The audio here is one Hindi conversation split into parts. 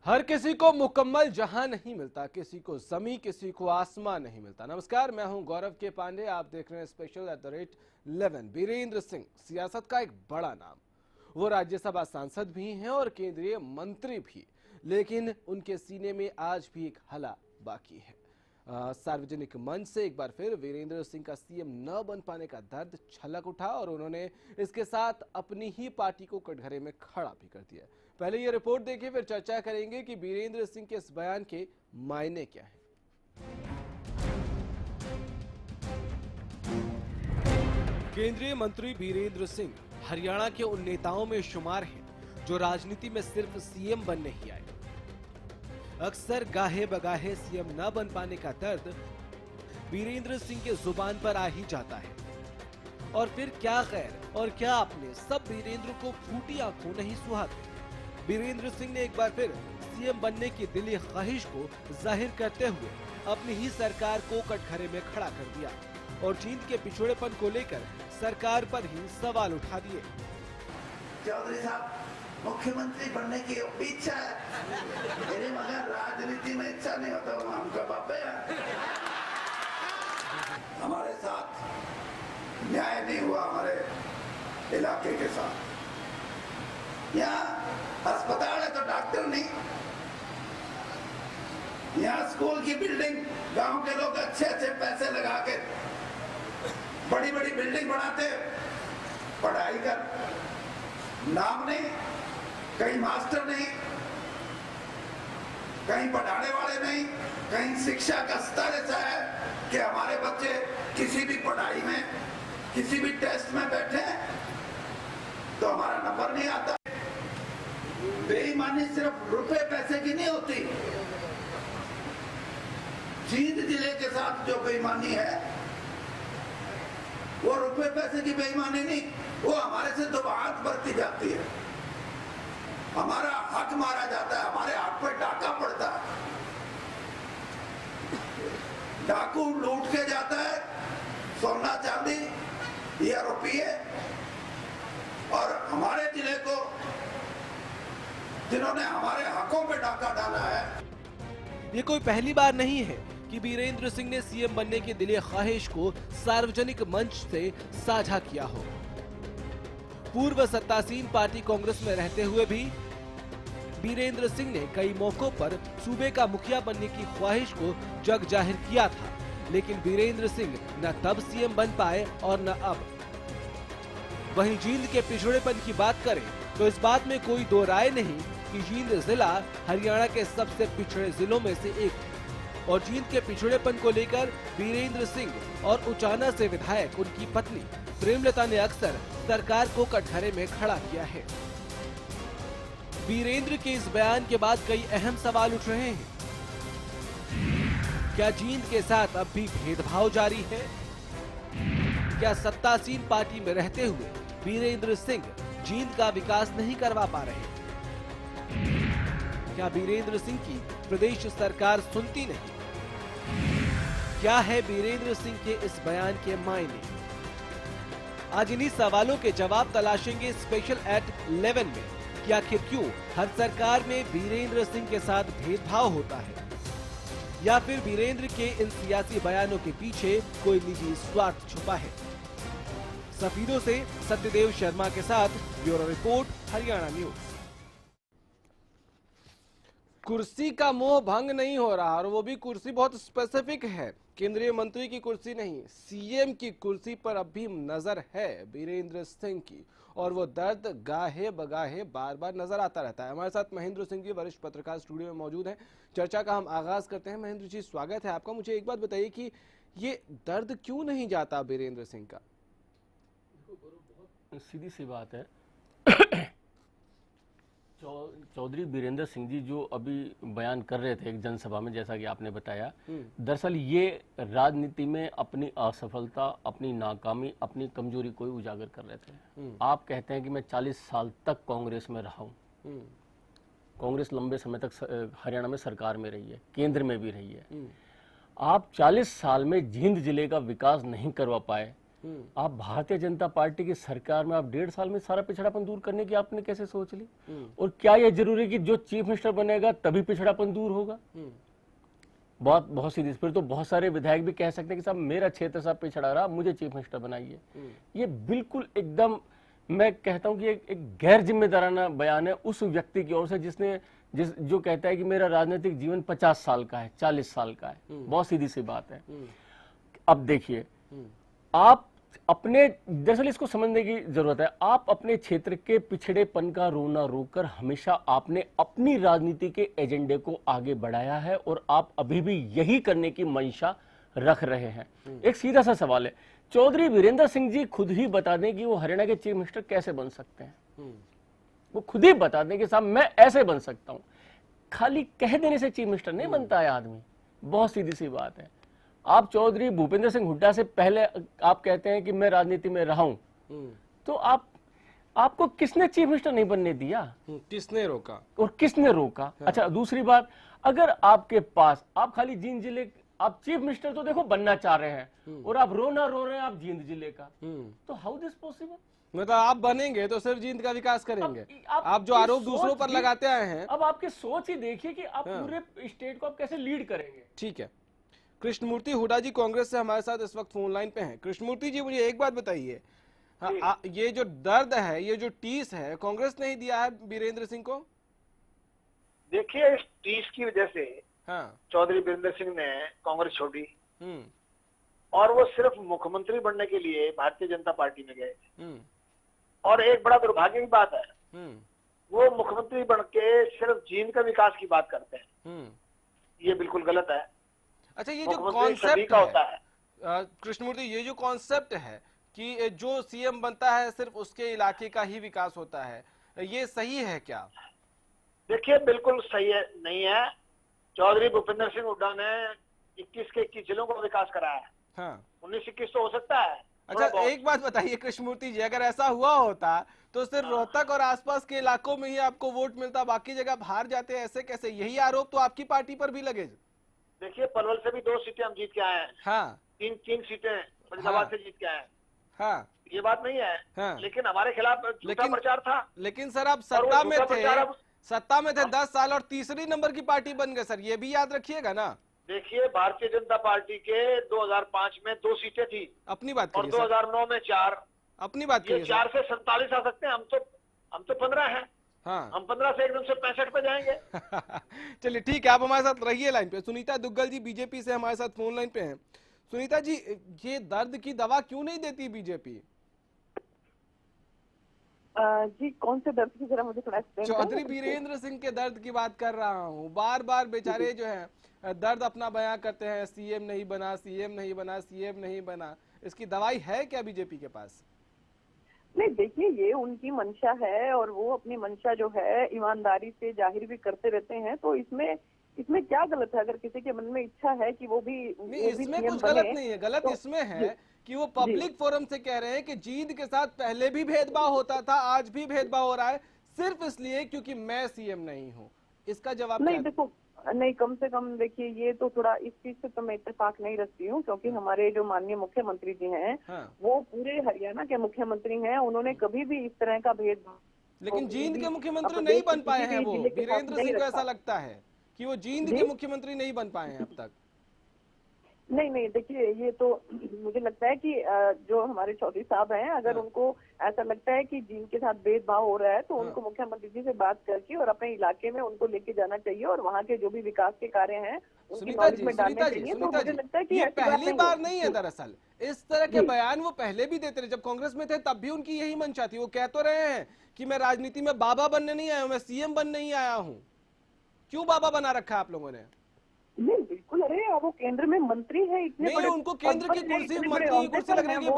हर किसी को मुकम्मल जहां नहीं मिलता, किसी को जमी, किसी को आसमान नहीं मिलता। नमस्कार, मैं हूं गौरव के पांडे। आप देख रहे हैं स्पेशल@11। बीरेंद्र सिंह सियासत का एक बड़ा नाम। वो राज्यसभा सांसद भी हैं और केंद्रीय मंत्री भी, लेकिन उनके सीने में आज भी एक हला बाकी है। सार्वजनिक मंच से एक बार फिर वीरेंद्र सिंह का सीएम न बन पाने का दर्द छलक उठा और उन्होंने इसके साथ अपनी ही पार्टी को कटघरे में खड़ा भी कर दिया। पहले ये रिपोर्ट देखिए, फिर चर्चा करेंगे कि वीरेंद्र सिंह के इस बयान के मायने क्या हैं। केंद्रीय मंत्री वीरेंद्र सिंह हरियाणा के उन नेताओं में शुमार हैं जो राजनीति में सिर्फ सीएम बनने ही आए। अक्सर गाहे बगाहे सीएम न बन पाने का दर्द वीरेंद्र सिंह के जुबान पर आ ही जाता है। और फिर क्या खैर और क्या आपने, सब वीरेंद्र को फूटी आंखों नहीं सुहाते। वीरेंद्र सिंह ने एक बार फिर सीएम बनने की दिली ख्वाहिश को जाहिर करते हुए अपनी ही सरकार को कटघरे में खड़ा कर दिया और जींद के पिछड़ेपन को लेकर सरकार पर ही सवाल उठा दिए। चौधरी साहब, मुख्यमंत्री बनने की इच्छा है मेरी, मगर राजनीति में इच्छा नहीं होता। हमका बापे हमारे साथ न्याय नहीं हुआ, हमारे इलाके के साथ। यहाँ अस्पताल है तो डॉक्टर नहीं, यहाँ स्कूल की बिल्डिंग गांव के लोग अच्छे अच्छे पैसे लगा के बड़ी बड़ी बिल्डिंग बनाते, पढ़ाई का नाम नहीं, कहीं मास्टर नहीं, कहीं पढ़ाने वाले नहीं, कहीं शिक्षा का स्तर ऐसा है कि हमारे बच्चे किसी भी पढ़ाई में, किसी भी टेस्ट में बैठे तो हमारा नंबर नहीं आता। बेईमानी सिर्फ रुपए पैसे की नहीं होती। जींद जिले के साथ जो बेईमानी है वो रुपए पैसे की बेईमानी नहीं, वो हमारे से दो हाथ बरती जाती है। हमारा हक मारा जाता है, हमारे हाथ पर डाका पड़ता है, डाकू लूट के जाता है सोना चांदी या रुपये, और हमारे जिले को जिन्होंने हमारे हकों पे डाका डाला है। ये कोई पहली बार नहीं है कि वीरेंद्र सिंह ने सीएम बनने की दिली ख्वाहिश को सार्वजनिक मंच से साझा किया हो। पूर्व सत्तासीन पार्टी कांग्रेस में रहते हुए भी वीरेंद्र सिंह ने कई मौकों पर सूबे का मुखिया बनने की ख्वाहिश को जग जाहिर किया था, लेकिन वीरेंद्र सिंह न तब सीएम बन पाए और न अब। वहीं जींद के पिछड़ेपन की बात करें तो इस बात में कोई दो राय नहीं कि जींद जिला हरियाणा के सबसे पिछड़े जिलों में से एक है और जींद के पिछड़ेपन को लेकर वीरेंद्र सिंह और उचाना से विधायक उनकी पत्नी प्रेमलता ने अक्सर सरकार को कटघरे में खड़ा किया है। वीरेंद्र के इस बयान के बाद कई अहम सवाल उठ रहे हैं। क्या जींद के साथ अब भी भेदभाव जारी है? क्या सत्तासीन पार्टी में रहते हुए वीरेंद्र सिंह जींद का विकास नहीं करवा पा रहे? क्या वीरेंद्र सिंह की प्रदेश सरकार सुनती नहीं? क्या है वीरेंद्र सिंह के इस बयान के मायने? आज इन्हीं सवालों के जवाब तलाशेंगे स्पेशल@11 में कि आखिर क्यों हर सरकार में वीरेंद्र सिंह के साथ भेदभाव होता है, या फिर वीरेंद्र के इन सियासी बयानों के पीछे कोई निजी स्वार्थ छुपा है। सफीरों से सत्यदेव शर्मा के साथ ब्यूरो रिपोर्ट, हरियाणा न्यूज। कुर्सी का मोह भंग नहीं हो रहा, और वो भी कुर्सी बहुत स्पेसिफिक है। केंद्रीय मंत्री की कुर्सी नहीं, सीएम की कुर्सी पर अब भी नजर है वीरेंद्र सिंह की, और वो दर्द गाहे बगाहे बार बार नजर आता रहता है। हमारे साथ महेंद्र सिंह जी, वरिष्ठ पत्रकार, स्टूडियो में मौजूद हैं। चर्चा का हम आगाज करते हैं। महेंद्र जी, स्वागत है आपका। मुझे एक बात बताइए कि ये दर्द क्यों नहीं जाता वीरेंद्र सिंह का? बहुत सीधी सी बात है। चौधरी बीरेंद्र सिंह जी जो अभी बयान कर रहे थे एक जनसभा में, जैसा कि आपने बताया, दरअसल ये राजनीति में अपनी असफलता, अपनी नाकामी, अपनी कमजोरी को ही उजागर कर रहे थे। आप कहते हैं कि मैं 40 साल तक कांग्रेस में रहा हूं। कांग्रेस लंबे समय तक हरियाणा में सरकार में रही है, केंद्र में भी रही है। आप 40 साल में जींद जिले का विकास नहीं करवा पाए। आप भारतीय जनता पार्टी की सरकार में आप 1.5 साल में सारा पिछड़ापन दूर करने की आपने कैसे सोच ली? और क्या यह जरूरी कि जो चीफ मिनिस्टर बनेगा तभी पिछड़ापन दूर होगा? बहुत सीधी। फिर तो बहुत सारे विधायक भी कह सकते हैं कि साहब मेरा क्षेत्र साहब पिछड़ा रहा, मुझे चीफ मिनिस्टर बनाइए। ये बिल्कुल एकदम, मैं कहता हूं कि एक गैर जिम्मेदाराना बयान है उस व्यक्ति की ओर से जो कहता है कि मेरा राजनीतिक जीवन 50 साल का है, 40 साल का है। बहुत सीधी सी बात है। अब देखिए, आप अपने, दरअसल इसको समझने की जरूरत है, आप अपने क्षेत्र के पिछड़ेपन का रोना रोकर हमेशा आपने अपनी राजनीति के एजेंडे को आगे बढ़ाया है और आप अभी भी यही करने की मंशा रख रहे हैं। एक सीधा सा सवाल है, चौधरी बीरेंद्र सिंह जी खुद ही बता दें कि वो हरियाणा के चीफ मिनिस्टर कैसे बन सकते हैं। वो खुद ही बता दें कि साहब मैं ऐसे बन सकता हूं। खाली कह देने से चीफ मिनिस्टर नहीं बनता है आदमी। बहुत सीधी सी बात है। आप चौधरी भूपेंद्र सिंह हुड्डा से पहले आप कहते हैं कि मैं राजनीति में रहा हूं, तो आपको किसने चीफ मिनिस्टर नहीं बनने दिया? किसने रोका? और किसने रोका? हाँ। अच्छा, दूसरी बात, अगर आपके पास, आप खाली जींद जिले, आप चीफ मिनिस्टर तो देखो बनना चाह रहे हैं और आप रोना रो रहे हैं आप जींद जिले का, तो हाउ दिस पॉसिबल? मतलब आप बनेंगे तो सिर्फ जींद का विकास करेंगे। आप जो आरोप दूसरों पर लगाते आए हैं, अब आपकी सोच ही देखिए कि आप पूरे स्टेट को आप कैसे लीड करेंगे। ठीक है, कृष्णमूर्ति हुड्डा जी कांग्रेस से हमारे साथ इस वक्त फोन लाइन पे हैं। कृष्णमूर्ति जी, मुझे एक बात बताइए, ये जो दर्द है, ये जो टीस है, कांग्रेस ने ही दिया है बीरेंद्र सिंह को? देखिए, इस टीस की वजह से चौधरी बीरेंद्र सिंह ने कांग्रेस छोड़ी और वो सिर्फ मुख्यमंत्री बनने के लिए भारतीय जनता पार्टी में गए। और एक बड़ा दुर्भाग्य की बात है, वो मुख्यमंत्री बन के सिर्फ जींद का विकास की बात करते हैं। ये बिल्कुल गलत है। अच्छा, ये जो कॉन्सेप्ट होता है कृष्णमूर्ति, ये जो कॉन्सेप्ट है कि जो सीएम बनता है सिर्फ उसके इलाके का ही विकास होता है, ये सही है क्या? देखिए, बिल्कुल सही है, नहीं है। चौधरी भूपेंद्र सिंह हुड्डा ने 21 के 21 जिलों का विकास कराया है। हाँ। 19-21 तो हो सकता है। अच्छा, एक बात बताइए कृष्णमूर्ति जी, अगर ऐसा हुआ होता तो सिर्फ रोहतक और आसपास के इलाकों में ही आपको वोट मिलता, बाकी जगह बाहर जाते, ऐसे कैसे? यही आरोप तो आपकी पार्टी पर भी लगे। देखिए, पलवल से भी 2 सीटें हम जीत के आए हैं। हाँ। तीन सीटें फरीदाबाद से जीत के आए हैं। हाँ। ये बात नहीं है। हाँ। लेकिन हमारे खिलाफ झूठा प्रचार था। लेकिन सर, आप सत्ता में थे 10 साल और तीसरी नंबर की पार्टी बन गए सर, ये भी याद रखिएगा ना। देखिए, भारतीय जनता पार्टी के 2005 में 2 सीटें थी। अपनी बात और 2009 में 4। अपनी बात करिए। 4 से 47 आ सकते हैं। हम तो 15 हैं। हाँ। हम 15 से एकदम से 65 पे जाएंगे। चलिए ठीक है, आप हमारे साथ रहिए लाइन पे। सुनीता दुग्गल जी बीजेपी से हमारे साथ फोन लाइन पे हैं। सुनीता जी, ये दर्द की दवा क्यों नहीं देती बीजेपी? जी, कौन से दर्द की, जरा मुझे थोड़ा एक्सप्लेन करें। चौधरी बीरेंद्र सिंह के दर्द की बात कर रहा हूँ। बार बार बेचारे जो है दर्द अपना बयां करते हैं, सीएम नहीं बना, सीएम नहीं बना, सीएम नहीं बना। इसकी दवाई है क्या बीजेपी के पास? नहीं, देखिए, ये उनकी मंशा है और वो अपनी मंशा जो है ईमानदारी से जाहिर भी करते रहते हैं। तो इसमें क्या गलत है? अगर किसी के मन में इच्छा है कि वो भी इसमें कुछ गलत नहीं है। गलत इसमें है कि वो पब्लिक फोरम से कह रहे हैं कि जींद के साथ पहले भी भेदभाव होता था, आज भी भेदभाव हो रहा है, सिर्फ इसलिए क्योंकि मैं सीएम नहीं हूँ। इसका जवाब नहीं, देखो, नहीं, कम से कम देखिए, ये तो थोड़ा, इस चीज से तो मैं इत्तेफाक नहीं रखती हूँ, क्योंकि हमारे जो माननीय मुख्यमंत्री जी हैं, वो पूरे हरियाणा के मुख्यमंत्री हैं। उन्होंने कभी भी इस तरह का भेदभाव, लेकिन जींद के मुख्यमंत्री नहीं बन पाए हैं। वो बीरेंद्र सिंह को ऐसा लगता है कि वो जींद के मुख्यमंत्री नहीं बन पाए हैं अब तक। नहीं, देखिए, ये तो मुझे लगता है कि जो हमारे चौधरी साहब हैं, अगर उनको ऐसा लगता है कि जिनके साथ भेदभाव हो रहा है, तो उनको मुख्यमंत्री जी से बात करके और अपने इलाके में उनको लेके जाना चाहिए और वहाँ के जो भी विकास के कार्य हैं उनकी नॉलेज में डालने चाहिए। तो मुझे लगता है कि ये पहली बार नहीं है। दरअसल इस तरह के बयान वो पहले भी देते रहे। जब कांग्रेस में थे तब भी उनकी यही मंशा थी। वो कह तो रहे हैं कि मैं राजनीति में बाबा बनने नहीं आया हूँ, मैं सीएम बनने नहीं आया हूँ। क्यों बाबा बना रखा आप लोगों ने? नहीं, बिल्कुल, अरे वो केंद्र में मंत्री है, इतने नहीं, उनको केंद्र की कुर्सी, मंत्री की कुर्सी लग रही है।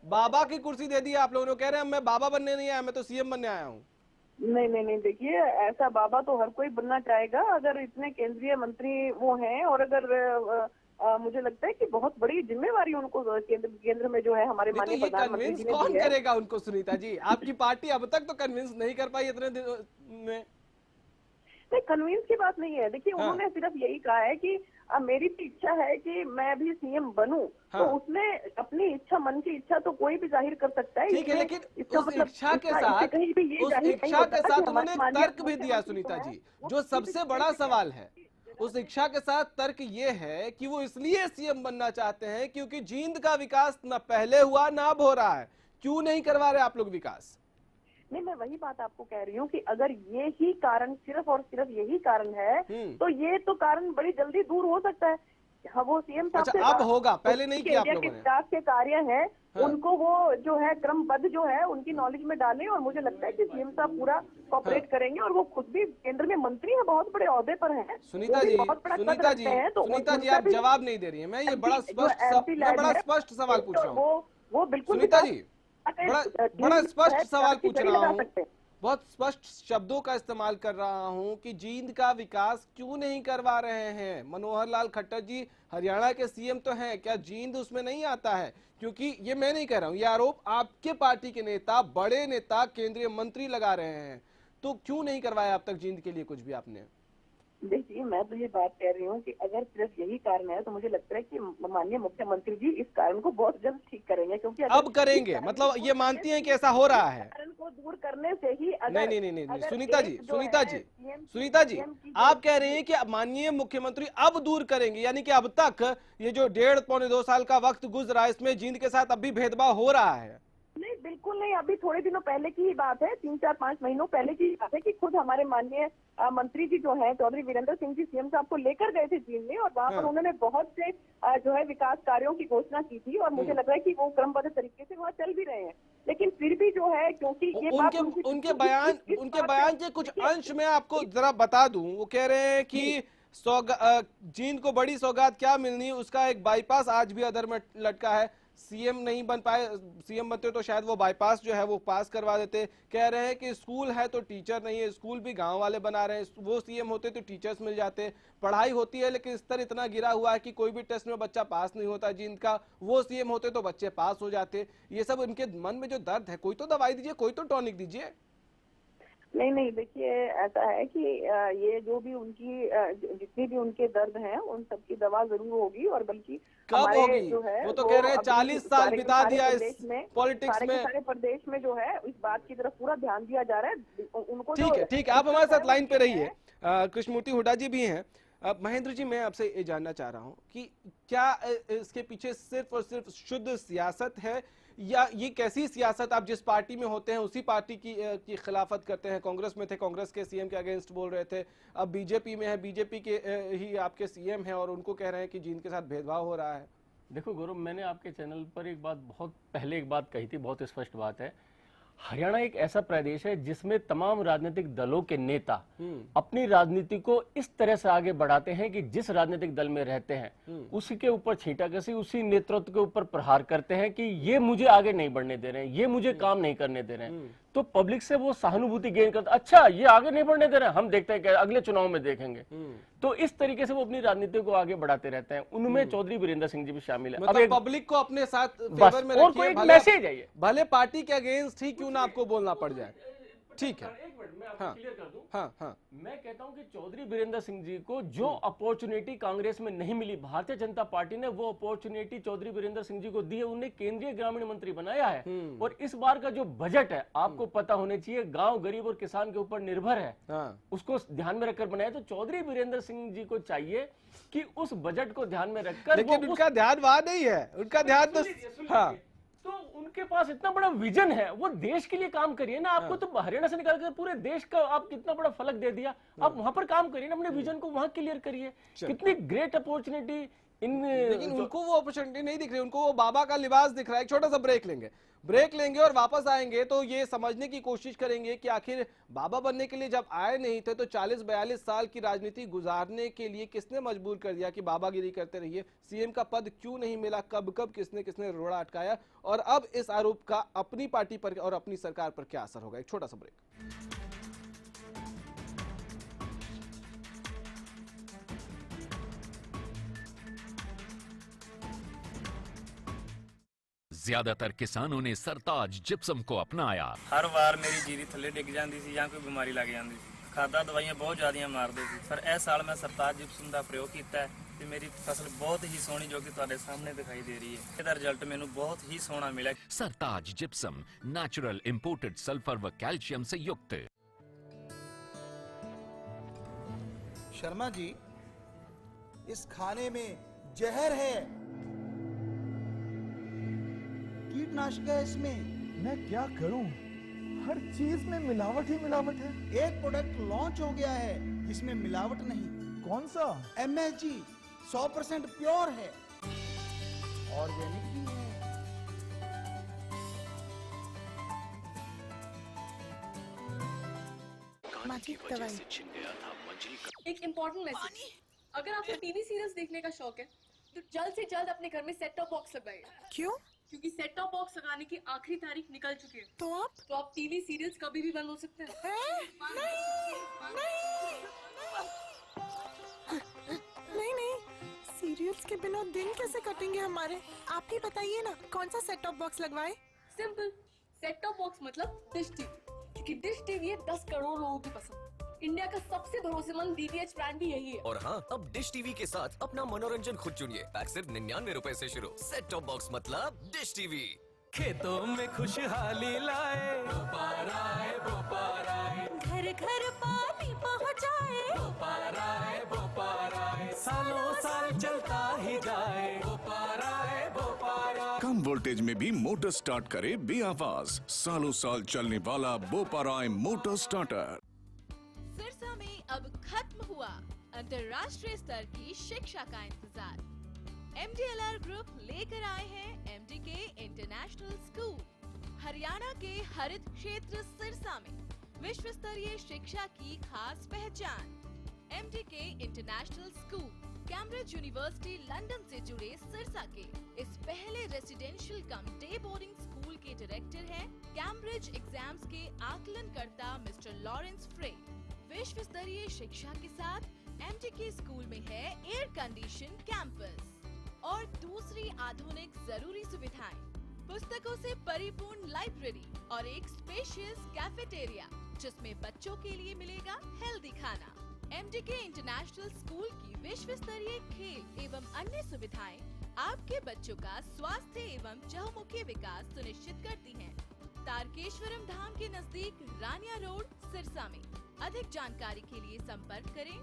बाबा की कुर्सी दे दी आप लोगों ने। कह रहे हैं मैं बाबा बनने नहीं आया, मैं तो सीएम बनने आया हूँ। नहीं, देखिए ऐसा बाबा तो हर कोई बनना चाहेगा अगर इतने केंद्रीय मंत्री वो हैं, और अगर मुझे लगता है कि बहुत बड़ी जिम्मेवारी उनको केंद्र में जो है हमारे तो माननीय ये प्रधानमंत्री कन्विंस जी ने कौन दी है। करेगा उनको सुनीता जी? आपकी पार्टी अब तक तो कन्विंस नहीं कर पाई इतने दिनों में। नहीं, कन्विंस की बात नहीं है। देखिए हाँ। उन्होंने सिर्फ यही कहा है कि मेरी भी इच्छा है कि मैं भी सीएम बनूं। हाँ। तो उसमें अपनी इच्छा, मन की इच्छा तो कोई भी जाहिर कर सकता है। ठीक है, इसमें लेकिन इसका उस मतलब इच्छा के इससे साथ कहीं भी ये उस जाहिर नहीं इच्छा होता के कि साथ हमारे उन्होंने एक माननीय तर्क भी दिया मुख्यमंत्री सुनीता जो है, जी, वो जो किसी भी सबसे स्टेट बड़ा के सवाल है। उस इच्छा के साथ तर्क ये है कि वो इसलिए सीएम बनना चाहते हैं क्योंकि जींद का विकास न पहले हुआ ना अब हो रहा है। क्यों नहीं करवा रहे आप लोग विकास? नहीं, मैं वही बात आपको कह रही हूँ कि अगर ये ही कारण, सिर्फ और सिर्फ यही कारण है, तो ये तो कारण बड़ी जल्दी दूर हो सकता है। हाँ, वो सीएम साहब अच्छा, अब होगा, पहले नहीं किया आप एरिया लोगों के ने। विकास के कार्य हैं, हाँ। उनको वो जो है क्रमबद्ध जो है उनकी नॉलेज में डालें, और मुझे लगता है कि सीएम साहब पूरा कॉपरेट करेंगे, और वो खुद भी केंद्र में मंत्री है, बहुत बड़े ओहदे पर हैं, सुनीता वो भी जी, बहुत बड़ा कद सुनीता रखते जी, हैं, तो सुनीता जी, उनका आप भी जवाब नहीं दे रही हैं। मैं ये बड़ा स्पष्ट सवाल पूछ रहा हूँ वो बिल्कुल सुनीता जी, बड़ा स्पष्ट सवाल पूछ रहा हूँ, सकते हैं। बहुत स्पष्ट शब्दों का इस्तेमाल कर रहा हूं कि जींद का विकास क्यों नहीं करवा रहे हैं? मनोहर लाल खट्टर जी हरियाणा के सीएम तो हैं, क्या जींद उसमें नहीं आता है? क्योंकि ये मैं नहीं कह रहा हूं, ये आरोप आपके पार्टी के नेता, बड़े नेता, केंद्रीय मंत्री लगा रहे हैं। तो क्यों नहीं करवाया अब तक जींद के लिए कुछ भी आपने? देखिए, मैं तो ये बात कह रही हूँ कि अगर सिर्फ यही कारण है तो मुझे लगता है कि माननीय मुख्यमंत्री जी इस कारण को बहुत जल्द ठीक करेंगे, क्योंकि अब करेंगे, मतलब ये मानती हैं कि ऐसा हो रहा है? कारण को दूर करने से ही नहीं, सुनीता जी, सुनीता जी, आप कह रहे हैं कि माननीय मुख्यमंत्री अब दूर करेंगे, यानी कि अब तक ये जो 1.5-2 साल का वक्त गुजरा इसमें जींद के साथ अब भी भेदभाव हो रहा है? नहीं, बिल्कुल नहीं। अभी थोड़े दिनों पहले की ही बात है, 3-4-5 महीनों पहले की बात है कि खुद हमारे माननीय मंत्री जी जो हैं चौधरी वीरेंद्र सिंह जी सीएम साहब को लेकर गए थे जींद में, और वहाँ पर उन्होंने बहुत से जो है विकास कार्यों की घोषणा की थी, और मुझे लग रहा है कि वो क्रमबद्ध तरीके से वहाँ चल भी रहे हैं। लेकिन फिर भी जो है, क्योंकि ये उनके बयान के कुछ अंश में आपको जरा बता दूं, वो कह रहे हैं कि जींद को बड़ी सौगात क्या मिलनी, उसका एक बाईपास आज भी अधर में लटका है। सीएम नहीं बन पाए, सीएम बनते तो शायद वो बाईपास जो है वो पास करवा देते। कह रहे हैं कि स्कूल है तो टीचर नहीं है, स्कूल भी गांव वाले बना रहे हैं, वो सीएम होते तो टीचर्स मिल जाते। पढ़ाई होती है लेकिन स्तर इतना गिरा हुआ है कि कोई भी टेस्ट में बच्चा पास नहीं होता जींद का, वो सीएम होते तो बच्चे पास हो जाते। ये सब उनके मन में जो दर्द है, कोई तो दवाई दीजिए, कोई तो टॉनिक दीजिए। नहीं, देखिए ऐसा है कि ये जो भी उनकी जितनी भी उनके दर्द हैं उन सब की दवा जरूर होगी, और बल्कि कब होगी? जो है वो तो कह रहे हैं 40 साल बिता दिया इस पॉलिटिक्स में। सारे प्रदेश में जो है इस बात की तरफ पूरा ध्यान दिया जा रहा है उनको। ठीक है, आप हमारे साथ लाइन पे रहिए। कृष्णमूर्ति हुड्डा जी भी हैं। महेंद्र जी, मैं आपसे ये जानना चाह रहा हूँ कि क्या इसके पीछे सिर्फ और सिर्फ शुद्ध सियासत है, या ये कैसी सियासत, आप जिस पार्टी में होते हैं उसी पार्टी की खिलाफत करते हैं? कांग्रेस में थे, कांग्रेस के सीएम के अगेंस्ट बोल रहे थे, अब बीजेपी में है, बीजेपी के ही आपके सीएम हैं और उनको कह रहे हैं कि जींद के साथ भेदभाव हो रहा है। देखो गौरव, मैंने आपके चैनल पर एक बात बहुत पहले एक बात कही थी, बहुत स्पष्ट बात है। हरियाणा एक ऐसा प्रदेश है जिसमें तमाम राजनीतिक दलों के नेता अपनी राजनीति को इस तरह से आगे बढ़ाते हैं कि जिस राजनीतिक दल में रहते हैं उसी के ऊपर छींटाकशी, उसी नेतृत्व के ऊपर प्रहार करते हैं कि ये मुझे आगे नहीं बढ़ने दे रहे हैं, ये मुझे काम नहीं करने दे रहे हैं। तो पब्लिक से वो सहानुभूति गेन करते, अच्छा ये आगे नहीं बढ़ने दे रहे हैं, हम देखते हैं कि अगले चुनाव में देखेंगे। तो इस तरीके से वो अपनी राजनीति को आगे बढ़ाते रहते हैं। उनमें चौधरी वीरेंद्र सिंह जी भी शामिल है। मतलब पब्लिक को अपने साथ फेवर में और कोई मैसेज है, भले पार्टी के अगेंस्ट ही क्यों ना आपको बोलना पड़ जाए। ठीक है, एक मिनट मैं आपको क्लियर कर दूं। हाँ। मैं कहता हूं कि चौधरी वीरेंद्र सिंह जी को जो अपॉर्चुनिटी कांग्रेस में नहीं मिली, भारतीय जनता पार्टी ने वो अपॉर्चुनिटी चौधरी वीरेंद्र सिंह जी को दी है। उन्हें केंद्रीय ग्रामीण मंत्री बनाया है, और इस बार का जो बजट है आपको पता होने चाहिए, गांव गरीब और किसान के ऊपर निर्भर है, उसको ध्यान में रखकर बनाया। तो चौधरी वीरेंद्र सिंह जी को चाहिए कि उस बजट को ध्यान में रखकर, लेकिन उनका ध्यान वहां नहीं है, उनका ध्यान तो तो उनके पास इतना बड़ा विजन है, वो देश के लिए काम करिए ना। आपको तो हरियाणा से निकालकर पूरे देश का आप कितना बड़ा फलक दे दिया, आप वहां पर काम करिए ना, अपने विजन को वहां क्लियर करिए। कितनी ग्रेट अपॉर्चुनिटी लेकिन उनको वो अपॉर्चुनिटी नहीं दिख रही, उनको वो बाबा का लिबास दिख रहा है। एक छोटा सा ब्रेक लेंगे और वापस आएंगे तो ये समझने की कोशिश करेंगे कि आखिर बाबा बनने के लिए जब आए नहीं थे तो 40-42 साल की राजनीति गुजारने के लिए किसने मजबूर कर दिया कि बाबागिरी करते रहिए, सीएम का पद क्यों नहीं मिला, कब किसने रोड़ा अटकाया, और अब इस आरोप का अपनी पार्टी पर और अपनी सरकार पर क्या असर होगा। एक छोटा सा ब्रेक। ज्यादातर किसानों ने सरताज जिप्सम को अपनाया। हर वार मेरी जीरी थले डिग जाती सी ਜਾਂ ਕੋਈ ਬਿਮਾਰੀ ਲੱਗ ਜਾਂਦੀ ਸੀ। ਖਾਦਾਂ ਦਵਾਈਆਂ ਬਹੁਤ ਜ਼ਿਆਦੀਆਂ ਮਾਰਦੇ ਸੀ, ਪਰ ਇਸ ਸਾਲ ਮੈਂ ਸਰਤਾਜ ਜਿਪਸਮ ਦਾ ਪ੍ਰਯੋਗ ਕੀਤਾ ਹੈ ਤੇ ਮੇਰੀ ਫਸਲ ਬਹੁਤ ਹੀ ਸੋਹਣੀ ਜੋ ਕਿ ਤੁਹਾਡੇ ਸਾਹਮਣੇ ਦਿਖਾਈ ਦੇ ਰਹੀ ਹੈ। ਇਹਦਾ ਰਿਜ਼ਲਟ ਮੈਨੂੰ ਬਹੁਤ ਹੀ ਸੋਹਣਾ ਮਿਲਿਆ। सरताज जिप्सम नेचुरल इंपोर्टेड सल्फर व कैल्शियम से युक्त। शर्मा जी, इस खाने में जहर है, कीटनाशक है इसमें। मैं क्या करूं? हर चीज में मिलावट ही मिलावट है। एक प्रोडक्ट लॉन्च हो गया है जिसमें मिलावट नहीं। कौन सा? MSG 100% प्योर है, ऑर्गेनिक भी है। एक इम्पोर्टेंट मैसेज, अगर आपको टीवी सीरियल्स देखने का शौक है तो जल्द से जल्द अपने घर में सेट टॉप बॉक्स लगाइए। क्यों? क्योंकि सेट टॉप बॉक्स लगाने की आखिरी तारीख निकल चुकी है। तो आप टीवी सीरियल्स कभी भी बंद हो सकते हैं। नहीं, सीरियल्स के बिना दिन कैसे कटेंगे हमारे? आप ही बताइए ना, कौन सा सेट टॉप बॉक्स लगवाए? सिंपल, सेट टॉप बॉक्स मतलब डिश टीवी, क्योंकि डिश टीवी है 10 करोड़ लोगों की पसंद। इंडिया का सबसे भरोसेमंद DTH ब्रांड भी यही है। और हाँ, अब डिश टीवी के साथ अपना मनोरंजन खुद चुनिए। पैक सिर्फ 99 रुपए से शुरू। सेट टॉप बॉक्स मतलब डिश टीवी। खेतों में खुशहाली लाए, बोपार आए, घर घर पानी पहुँचाए, बोपार आए, सालों साल चलता ही जाए, बोपार आए। कम वोल्टेज में भी मोटर स्टार्ट करे बेआवाज, सालों साल चलने वाला बोपाराय मोटर स्टार्टर। सिरसा में अब खत्म हुआ अंतर्राष्ट्रीय स्तर की शिक्षा का इंतजार। MDLR ग्रुप लेकर आए हैं MDK इंटरनेशनल स्कूल। हरियाणा के हरित क्षेत्र सिरसा में विश्व स्तरीय शिक्षा की खास पहचान। MDK international school Cambridge university London से जुड़े सिरसा के इस पहले रेसिडेंशियल कम डे बोर्डिंग स्कूल के डायरेक्टर हैं कैम्ब्रिज एग्जाम्स के आकलनकर्ता मिस्टर लॉरेंस फ्रे। विश्व स्तरीय शिक्षा के साथ MDK स्कूल में है एयर कंडीशन कैंपस और दूसरी आधुनिक जरूरी सुविधाएं, पुस्तकों से परिपूर्ण लाइब्रेरी और एक स्पेशियस कैफेटेरिया जिसमें बच्चों के लिए मिलेगा हेल्दी खाना। MDK इंटरनेशनल स्कूल की विश्व स्तरीय खेल एवं अन्य सुविधाएं आपके बच्चों का स्वास्थ्य एवं चहुमुखी विकास सुनिश्चित करती हैं। तारकेश्वरम धाम के नजदीक रानिया रोड सिरसा में। अधिक जानकारी के लिए संपर्क करें।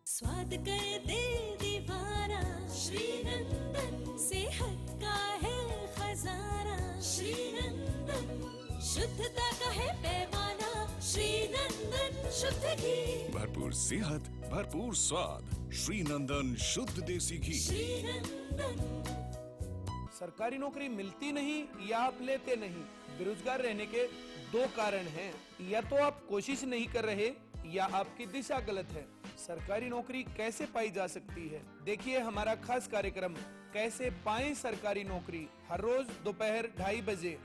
स्वाद कर दे दीवाना श्री नंदन, सेहत का है खजाना श्री नंदन, शुद्धता का है पैमाना श्री नंदन, शुद्ध घी। भरपूर सेहत, भरपूर स्वाद, श्री नंदन शुद्ध देसी घी। श्री नंदन। सरकारी नौकरी मिलती नहीं या आप लेते नहीं, बेरोजगार रहने के दो कारण हैं। या तो आप कोशिश नहीं कर रहे या आपकी दिशा गलत है। सरकारी नौकरी कैसे पाई जा सकती है, देखिए हमारा खास कार्यक्रम कैसे पाएं सरकारी नौकरी, हर रोज दोपहर 2:30 बजे।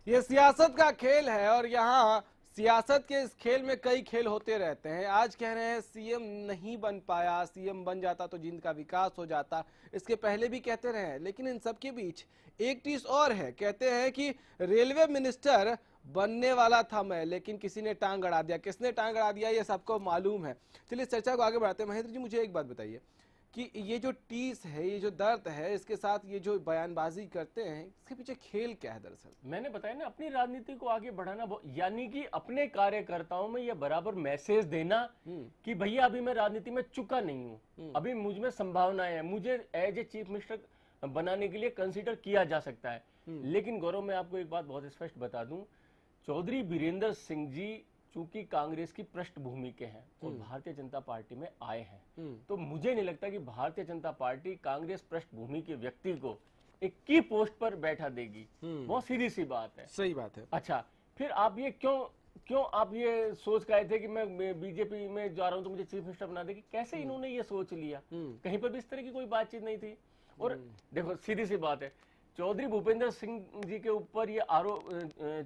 ये सियासत का खेल है और यहाँ सियासत के इस खेल में कई खेल होते रहते हैं। आज कह रहे हैं सीएम नहीं बन पाया, सीएम बन जाता तो जिंद का विकास हो जाता। इसके पहले भी कहते रहे हैं, लेकिन इन सब के बीच एक चीज और है। कहते हैं कि रेलवे मिनिस्टर बनने वाला था मैं, लेकिन किसी ने टांग अड़ा दिया। किसने टांग अड़ा दिया ये सबको मालूम है। चलिए इस चर्चा को आगे बढ़ाते हैं। महेंद्र जी, मुझे एक बात बताइए कि ये जो टीस है, ये जो दर्द है, इसके साथ ये जो बयानबाजी करते हैं, इसके पीछे खेल क्या है? दरअसल मैंने बताया ना, अपनी राजनीति को आगे बढ़ाना, यानी कि अपने कार्यकर्ताओं में ये बराबर मैसेज देना कि भैया अभी मैं राजनीति में चुका नहीं हूँ, अभी मुझ में संभावनाएं हैं, मुझे एज ए चीफ मिनिस्टर बनाने के लिए कंसीडर किया जा सकता है। लेकिन गौरव, मैं आपको एक बात बहुत स्पष्ट बता दूं, चौधरी बीरेंद्र सिंह जी चूंकि कांग्रेस की पृष्ठभूमि के हैं और भारतीय जनता पार्टी में आए हैं, तो मुझे नहीं लगता कि भारतीय जनता पार्टी कांग्रेस पृष्ठभूमि के व्यक्ति को एक की पोस्ट पर बैठा देगी। बहुत सीधी सी बात है। सही बात है। अच्छा, फिर आप ये क्यों आप ये सोच गए थे कि मैं बीजेपी में जा रहा हूं तो मुझे चीफ मिनिस्टर बना देगी? कैसे इन्होंने ये सोच लिया? कहीं पर भी इस तरह की कोई बातचीत नहीं थी। और देखो सीधी सी बात है, चौधरी भूपेंद्र सिंह जी के ऊपर ये आरोप,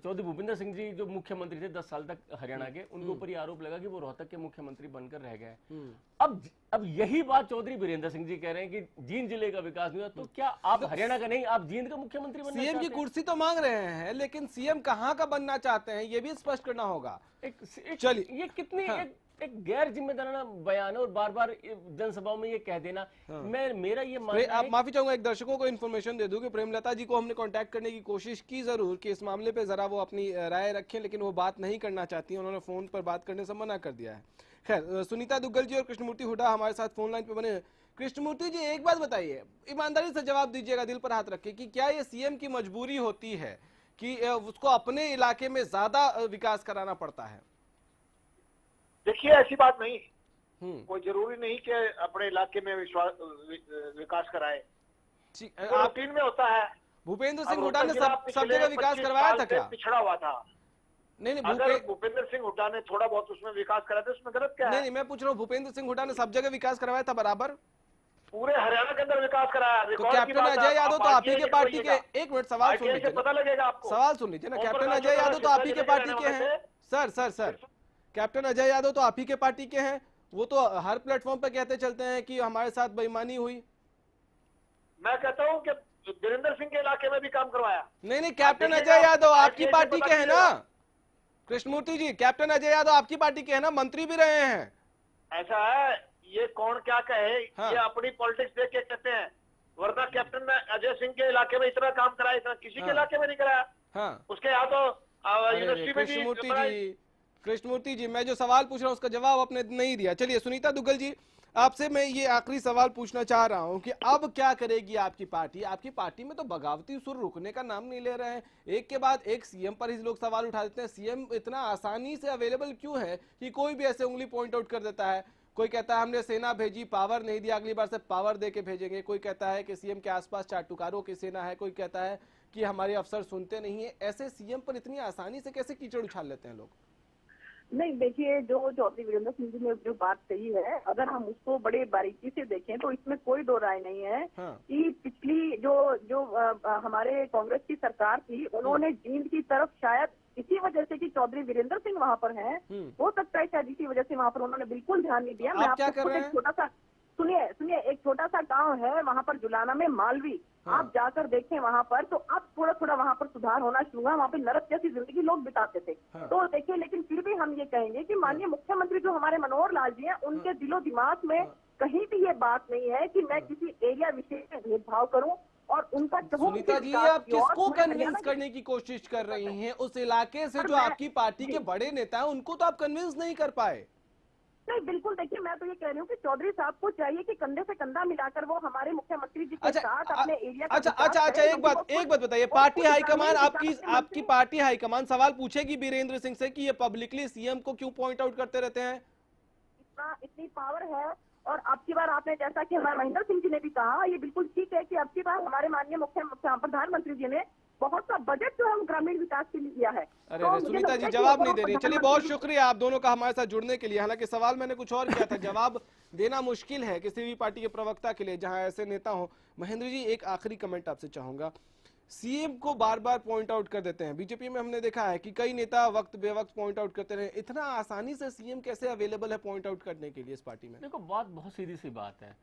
चौधरी भूपेंद्र सिंह जी जो मुख्यमंत्री थे 10 साल तक हरियाणा के, उनके ऊपर ये आरोप लगा कि वो रोहतक के मुख्यमंत्री बनकर रह गए। अब यही बात चौधरी वीरेंद्र सिंह जी कह रहे हैं कि जींद जिले का विकास नहीं हुआ, तो क्या आप हरियाणा का नहीं, आप जींद का मुख्यमंत्री बनना सीएम की कुर्सी तो मांग रहे हैं, लेकिन सीएम कहाँ का बनना चाहते हैं ये भी स्पष्ट करना होगा। चलिए, ये कितनी एक गैर जिम्मेदाराना बयान है और बार बार जनसभाओं में ये कह देना। मेरा ये मानना आप माफी चाहूंगा, एक दर्शकों को इन्फॉर्मेशन दे दूं कि प्रेमलता जी को हमने कांटेक्ट करने की कोशिश की जरूर कि इस मामले पे जरा वो अपनी राय रखें, लेकिन वो बात नहीं करना चाहती हैं। उन्होंने फोन पर बात करने से मना कर दिया है। खैर, सुनीता दुग्गल जी और कृष्णमूर्ति हुड्डा हमारे साथ फोन लाइन पे बने। कृष्णमूर्ति जी, एक बात बताइए, ईमानदारी से जवाब दीजिएगा, दिल पर हाथ रखिए, कि क्या ये सीएम की मजबूरी होती है कि उसको अपने इलाके में ज्यादा विकास कराना पड़ता है? देखिए, ऐसी बात नहीं, कोई जरूरी नहीं कि अपने इलाके में विकास कराए, रूटीन में होता है। भूपेंद्र सिंह हुड्डा ने सब जगह विकास करवाया था क्या? पिछड़ा हुआ था। नहीं, अगर भूपेंद्र सिंह हुड्डा ने थोड़ा बहुत उसमें विकास कराया था, उसमें गलत क्या है? नहीं, मैं पूछ रहा हूँ, भूपेंद्र सिंह हुड्डा ने सब जगह विकास करवाया था बराबर? पूरे हरियाणा के अंदर विकास कराया। तो कैप्टन अजय यादव तो आप ही के पार्टी के, एक मिनट सवाल सुन लीजिए, पता लगेगा आपको, सवाल सुन लीजिए ना। कैप्टन अजय यादव तो आप ही के पार्टी के हैं। सर, कैप्टन अजय यादव तो आप ही के पार्टी के हैं, वो तो हर प्लेटफॉर्म पे कहते चलते हैं कि हमारे साथ बेईमानी हुई। मैं कहता हूं कि वीरेंद्र सिंह के इलाके में भी काम करवाया। नहीं, कैप्टन अजय यादव आपकी पार्टी के हैं ना कृष्णमूर्ति जी? कैप्टन अजय यादव आपकी पार्टी के हैं ना, मंत्री भी रहे हैं। ऐसा है, ये कौन क्या कहे, ये अपनी पॉलिटिक्स देख के कहते हैं, वरना कैप्टन अजय सिंह के इलाके में इतना काम कराया, इतना किसी के इलाके में नहीं कराया। उसके यहाँ तो यूनिवर्सिटी में भी। कृष्णमूर्ति जी, मैं जो सवाल पूछ रहा हूं उसका जवाब आपने नहीं दिया। चलिए, सुनीता दुग्गल जी, आपसे मैं ये आखिरी सवाल पूछना चाह रहा हूं कि अब क्या करेगी आपकी पार्टी? आपकी पार्टी में तो बगावती सुर रुकने का नाम नहीं ले रहे हैं, एक के बाद एक सीएम पर ही लोग सवाल उठा देते हैं। सीएम इतना आसानी से अवेलेबल क्यों है कि कोई भी ऐसे उंगली पॉइंट आउट कर देता है? कोई कहता है हमने सेना भेजी, पावर नहीं दिया, अगली बार से पावर दे के भेजेंगे। कोई कहता है कि सीएम के आसपास चाटुकारों की सेना है। कोई कहता है कि हमारे अफसर सुनते नहीं है। ऐसे सीएम पर इतनी आसानी से कैसे कीचड़ उछाल लेते हैं लोग? नहीं, देखिए, जो चौधरी वीरेंद्र सिंह जी ने जो बात कही है, अगर हम उसको बड़े बारीकी से देखें तो इसमें कोई दो राय नहीं है कि पिछली जो हमारे कांग्रेस की सरकार थी, उन्होंने जींद की तरफ शायद इसी वजह से कि चौधरी वीरेंद्र सिंह वहाँ पर हैं, हो सकता है शायद इसी वजह से वहाँ पर उन्होंने बिल्कुल ध्यान नहीं दिया। मैं आपको एक छोटा सा सुनिए, एक छोटा सा गांव है वहाँ पर जुलाना में, मालवी, आप जाकर देखें वहाँ पर, तो अब थोड़ा थोड़ा वहाँ पर सुधार होना शुरू हुआ। वहाँ पे नरक जैसी जिंदगी लोग बिताते थे। तो देखिए, लेकिन फिर भी हम ये कहेंगे कि माननीय मुख्यमंत्री जो हमारे मनोहर लाल जी हैं, उनके दिलो दिमाग में कहीं भी ये बात नहीं है कि मैं किसी एरिया विशेष में भेदभाव करूं। और उनका सुनीता जी, आप किसको कन्विंस करने की कोशिश कर रही हैं? उस इलाके से जो आपकी पार्टी के बड़े नेता हैं, उनको तो आप कन्विंस नहीं कर पाए। नहीं, बिल्कुल, देखिए, मैं तो ये कह रही हूँ कि चौधरी साहब को चाहिए कि कंधे से कंधा मिलाकर वो हमारे मुख्यमंत्री जी के साथ अपने एरिया का अच्छा, एक बात बताइए, पार्टी हाईकमान आपकी पार्टी हाईकमान सवाल पूछेगी वीरेंद्र सिंह से कि ये पब्लिकली सीएम को क्यों पॉइंट आउट करते रहते हैं? इतनी पावर है। और अब की बार आपने, जैसा कि हमारे महेंद्र सिंह जी ने भी कहा, ये बिल्कुल ठीक है कि अब की बार हमारे माननीय प्रधानमंत्री जी ने बहुत सा बजट जो हम ग्रामीण विकास के लिए दिया है। अरे सुनीता जी, जवाब नहीं दे रही। चलिए, बहुत शुक्रिया आप दोनों का हमारे साथ जुड़ने के लिए। हालांकि सवाल मैंने कुछ और किया था, जवाब देना मुश्किल है किसी भी पार्टी के प्रवक्ता के लिए जहां ऐसे नेता हो। महेंद्र जी, एक आखिरी कमेंट आपसे चाहूंगा। सीएम को बार बार पॉइंट आउट कर देते हैं, बीजेपी में हमने देखा है कि कई नेता वक्त बेवक्त पॉइंट आउट करते रहे। इतना आसानी से सीएम कैसे अवेलेबल है पॉइंट आउट करने के लिए इस पार्टी में? देखो, बात बहुत सीधी सी बात है।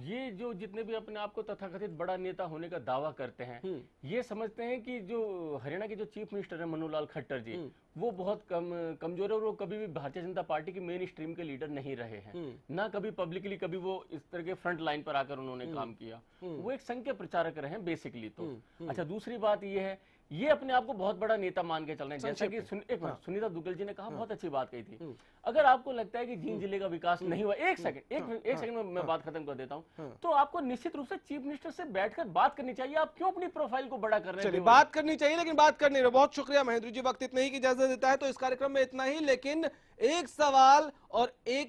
ये जो जितने भी अपने आप को तथाकथित बड़ा नेता होने का दावा करते हैं, ये समझते हैं कि जो हरियाणा के जो चीफ मिनिस्टर है मनोहर लाल खट्टर जी, वो बहुत कमजोर है और वो कभी भी भारतीय जनता पार्टी के मेन स्ट्रीम के लीडर नहीं रहे हैं। ना कभी पब्लिकली कभी वो इस तरह के फ्रंट लाइन पर आकर उन्होंने काम किया। वो एक संघ के प्रचारक रहे हैं बेसिकली तो। अच्छा, दूसरी बात ये है, ये अपने आप को बहुत बड़ा नेता मान के चल रहे हैं। जैसा कि सुनीता दुग्गल जी ने कहा, बहुत अच्छी बात कही थी। अगर आपको लगता है कि जींद जिले का विकास नहीं हुआ, एक सेकंड में मैं बात खत्म कर देता हूं, तो आपको निश्चित रूप से चीफ मिनिस्टर से बैठकर बात करनी चाहिए। आप क्यों अपनी प्रोफाइल को बड़ा कर रहे हैं? बात करनी चाहिए, लेकिन बात कर नहीं रहे। बहुत शुक्रिया महेंद्र जी, वक्त इतना ही की इजाजत देता है तो इस कार्यक्रम में इतना ही। लेकिन एक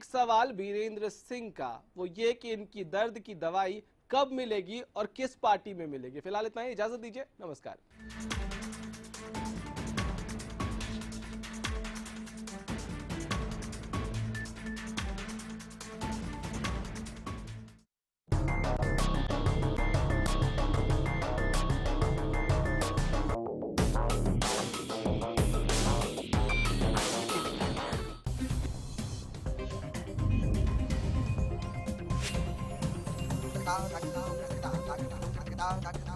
सवाल वीरेंद्र सिंह का, वो ये कि इनकी दर्द की दवाई कब मिलेगी और किस पार्टी में मिलेगी। फिलहाल इतना ही, इजाजत दीजिए, नमस्कार। Da da da da da da da da da da